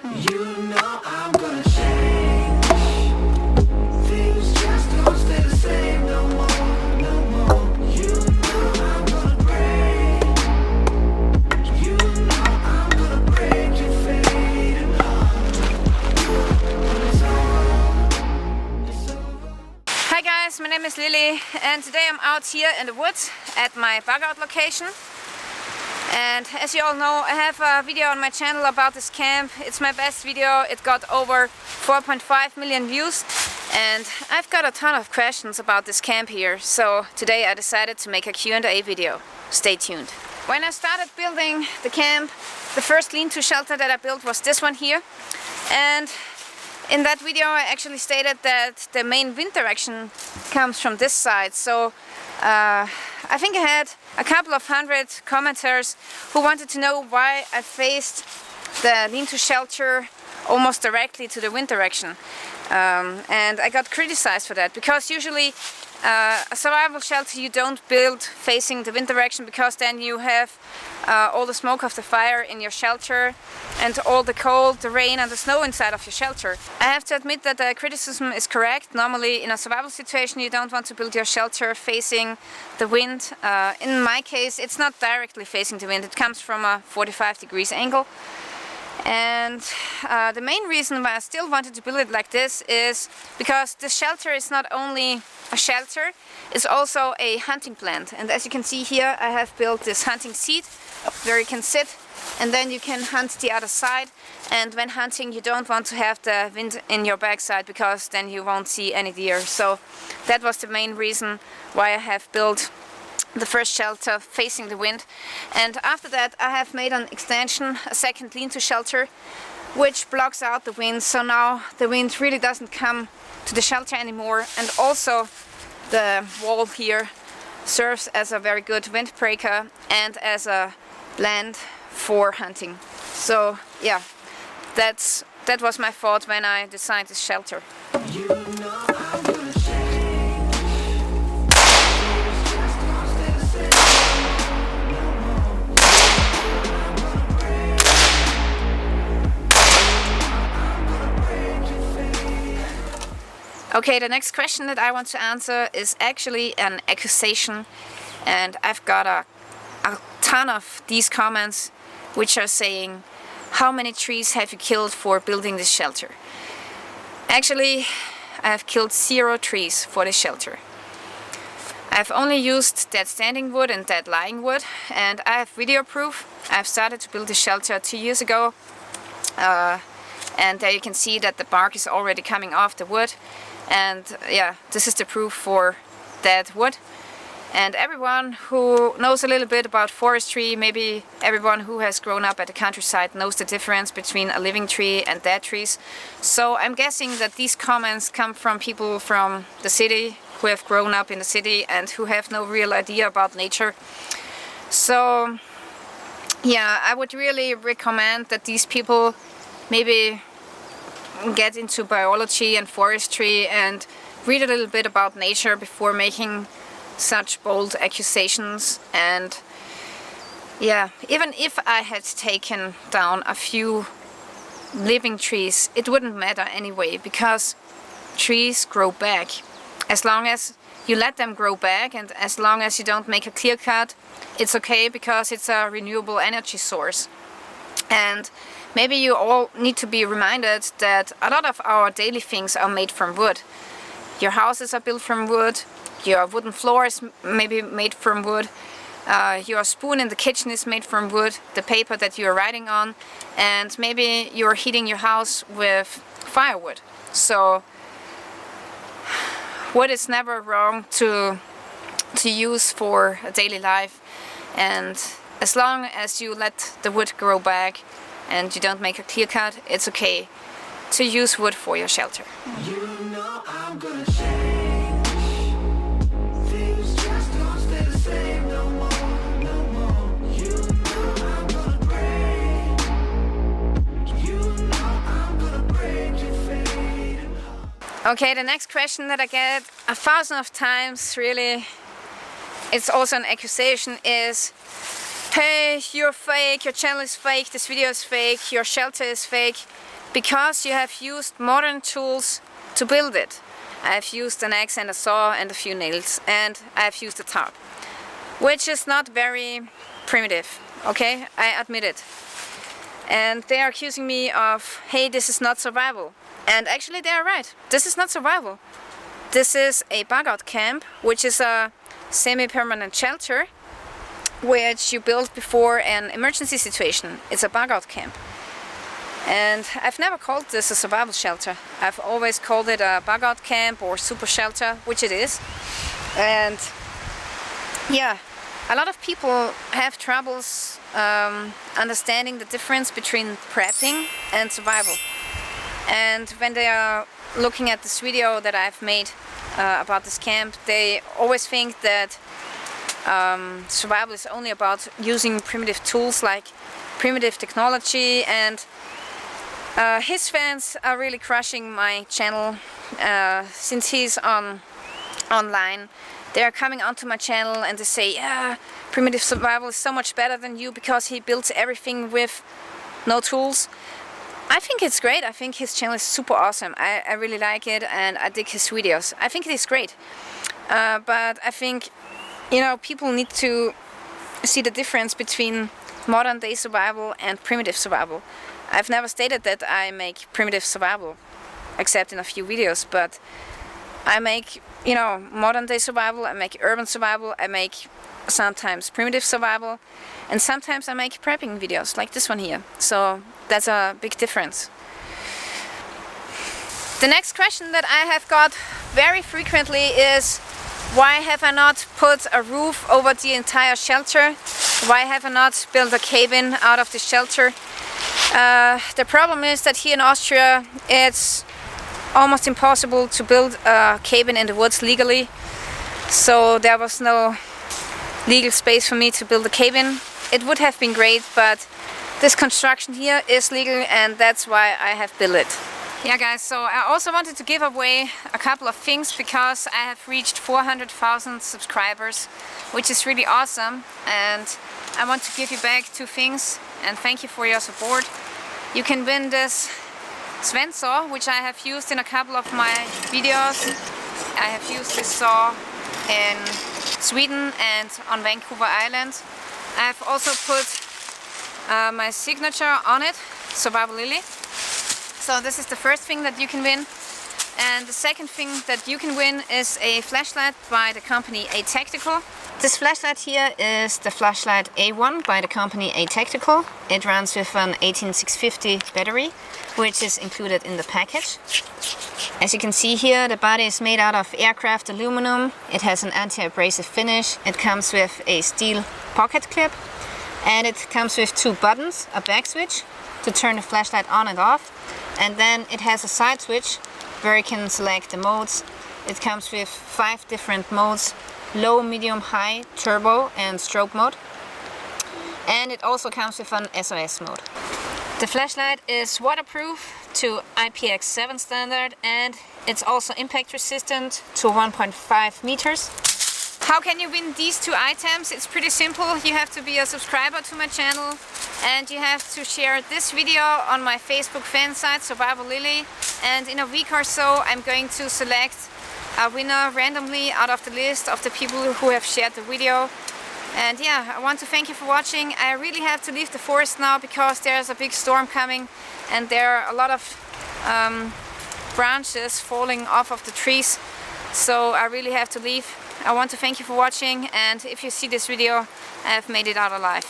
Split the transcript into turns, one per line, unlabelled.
You know I'm gonna change. Things just don't stay the same no more, no more. You know I'm gonna break. You know I'm gonna break your fading heart. It's over. It's over.
Hi guys, my name is Lilly and today I'm out here in the woods at my bug out location. And as you all know, I have a video on my channel about this camp. It's my best video. It got over 4.5 million views and I've got a ton of questions about this camp here. So today I decided to make a Q&A video. Stay tuned. When I started building the camp, the first lean-to shelter that I built was this one here. And in that video I actually stated that the main wind direction comes from this side. So I think I had a couple of hundred commenters who wanted to know why I faced the lean-to shelter almost directly to the wind direction. And I got criticized for that because usually a survival shelter you don't build facing the wind direction because then you have all the smoke of the fire in your shelter and all the cold, the rain and the snow inside of your shelter. I have to admit that the criticism is correct. Normally in a survival situation you don't want to build your shelter facing the wind. In my case it's not directly facing the wind, it comes from a 45 degrees angle. And the main reason why I still wanted to build it like this is because the shelter is not only a shelter, it's also a hunting plant. And as you can see here, I have built this hunting seat where you can sit and then you can hunt the other side. And when hunting you don't want to have the wind in your backside because then you won't see any deer. So that was the main reason why I have built the first shelter facing the wind. And after that I have made an extension, a second lean-to shelter, which blocks out the wind, so now the wind really doesn't come to the shelter anymore. And also the wall here serves as a very good windbreaker and as a land for hunting. So yeah, that was my thought when I designed this shelter.
You know I'm gonna change. Things just don't stay the same no more. I'm gonna break. I'm gonna break your fate.
Okay, the next question that I want to answer is actually an accusation, and I've got a ton of these comments which are saying, how many trees have you killed for building this shelter? Actually, I have killed 0 trees for this shelter. I've only used dead standing wood and dead lying wood, and I have video proof. I've started to build this shelter 2 years ago, and there you can see that the bark is already coming off the wood. And yeah, this is the proof for dead wood. And everyone who knows a little bit about forestry, maybe everyone who has grown up at the countryside knows the difference between a living tree and dead trees. So I'm guessing that these comments come from people from the city who have grown up in the city and who have no real idea about nature. So yeah, I would really recommend that these people maybe get into biology and forestry and read a little bit about nature before making such bold accusations. And yeah, even if I had taken down a few living trees, it wouldn't matter anyway, because trees grow back. As long as you let them grow back and as long as you don't make a clear cut, it's okay, because it's a renewable energy source. And maybe you all need to be reminded that a lot of our daily things are made from wood. Your houses are built from wood, your wooden floor is maybe made from wood, your spoon in the kitchen is made from wood, the paper that you're writing on, and maybe you're heating your house with firewood. So wood is never wrong to use for a daily life, and as long as you let the wood grow back and you don't make a clear cut, it's okay to use wood for your shelter.
You know I'm gonna change. Things just don't stay the same no more, no more. You know I'm gonna break. You know I'm gonna break your fading heart.
Okay, the next question that I get 1,000 of times, really, it's also an accusation, is hey, you're fake, your channel is fake, this video is fake, your shelter is fake, because you have used modern tools to build it. I've used an axe and a saw and a few nails, and I've used a tarp, which is not very primitive, okay? I admit it. And they are accusing me of, hey, this is not survival. And actually they are right, this is not survival. This is a bug out camp, which is a semi-permanent shelter which you build before an emergency situation. It's a bug out camp. And I've never called this a survival shelter. I've always called it a bug out camp or super shelter, which it is. And yeah, a lot of people have troubles understanding the difference between prepping and survival. And when they are looking at this video that I've made about this camp, they always think that survival is only about using primitive tools like primitive technology, and his fans are really crushing my channel since he's online. They are coming onto my channel and they say, yeah, primitive survival is so much better than you because he builds everything with no tools. I think it's great. I think his channel is super awesome. I really like it and I dig his videos. I think it is great. But I think, you know, people need to see the difference between modern day survival and primitive survival. I've never stated that I make primitive survival, except in a few videos, but I make, you know, modern day survival, I make urban survival, I make sometimes primitive survival, and sometimes I make prepping videos like this one here. So that's a big difference. The next question that I have got very frequently is, why have I not put a roof over the entire shelter? Why have I not built a cabin out of the shelter? The problem is that here in Austria it's almost impossible to build a cabin in the woods legally. So there was no legal space for me to build a cabin. It would have been great, but this construction here is legal and that's why I have built it. Yeah guys, so I also wanted to give away a couple of things because I have reached 400,000 subscribers, which is really awesome, and I want to give you back 2 things and thank you for your support. You can win this Sven saw, which I have used in a couple of my videos. I have used this saw in Sweden and on Vancouver Island. I have also put my signature on it, SurvivalLilly. So this is the first thing that you can win. And the second thing that you can win is a flashlight by the company A-Tactical. This flashlight here is the flashlight A1 by the company A-Tactical. It runs with an 18650 battery, which is included in the package. As you can see here, the body is made out of aircraft aluminum. It has an anti-abrasive finish. It comes with a steel pocket clip, and it comes with 2 buttons, a back switch to turn the flashlight on and off, and then it has a side switch where you can select the modes. It comes with 5 different modes: low, medium, high, turbo and strobe mode. And it also comes with an SOS mode. The flashlight is waterproof to IPX7 standard, and it's also impact resistant to 1.5 meters. How can you win these 2 items? It's pretty simple. You have to be a subscriber to my channel and you have to share this video on my Facebook fan site, SurvivalLilly, and in a week or so I'm going to select a winner randomly out of the list of the people who have shared the video. And yeah, I want to thank you for watching. I really have to leave the forest now because there's a big storm coming and there are a lot of branches falling off of the trees, so I really have to leave. I want to thank you for watching, and if you see this video, I have made it out alive.